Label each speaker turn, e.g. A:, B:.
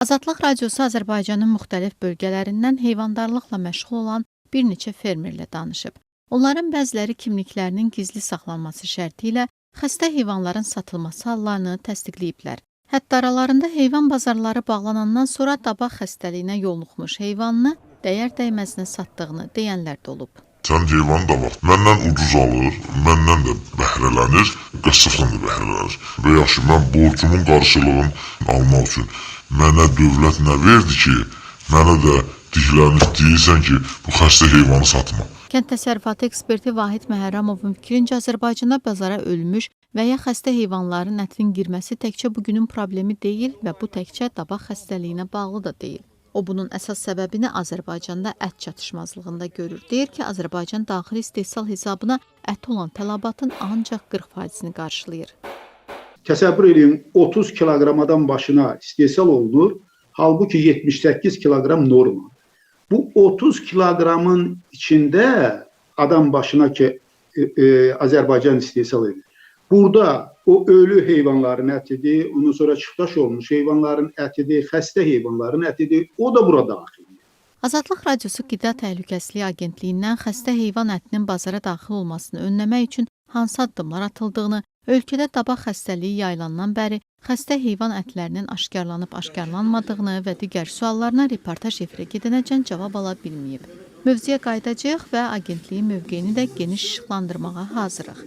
A: Azadlıq Radiosu Azərbaycanın müxtəlif bölgələrindən heyvandarlıqla məşğul olan bir neçə fermerlə danışıb. Onların bəziləri kimliklərinin gizli saxlanması şərti ilə xəstə heyvanların satılması hallarını təsdiqləyiblər. Hətta aralarında heyvan bazarları bağlanandan sonra dabaq xəstəliyinə yoluxmuş heyvanını dəyər dəyməzinə satdığını deyənlər də olub.
B: Sən heyvanı da var. Məndən ucuz alır, məndən də bəhrələnir, qəssabdan da bəhrələnir. Və yaxşı, mən borcumun qarşılığını almaq üçün mənə dövlət nə verdi ki, mənə də diklənib deyirsən ki, bu xəstə heyvanı satma.
A: Kənd təsərrüfatı eksperti Vahid Məhərrəmovun fikrincə Azərbaycanda bazara ölmüş və ya xəstə heyvanların ətinin girməsi təkcə bugünün problemi deyil və bu təkcə dabaq xəstəliyinə bağlı da deyil. O bunun əsas səbəbini Azərbaycanda ət çatışmazlığında görür. Deyir ki, Azərbaycan daxili istehsal hesabına ət olan tələbatın ancaq 40%-ni qarşılayır.
C: Təsəvvür edin, 30 kiloqramadan başına istehsal olunur, halbuki 78 kiloqram norma. Bu 30 kiloqramın içində adam başına ki Azərbaycan istehsal edir. Burada o ölü heyvanların ətidir, ondan sonra çıxdaş olmuş heyvanların ətidir, xəstə heyvanların ətidir, o da burada daxildir.
A: Azadlıq Radiosu Qida Təhlükəsizliyi Agentliyindən xəstə heyvan ətinin bazara daxil olmasını önləmək üçün hansı addımlar atıldığını, ölkədə dabaq xəstəliyi yayılandan bəri xəstə heyvan ətlərinin aşkarlanıb-aşkarlanmadığını və digər suallarına reportaj efirə gedənəcən cavab ala bilməyib. Mövzuya qayıdacağıq və agentliyin mövqeyini də geniş işıqlandırmağa hazırıq.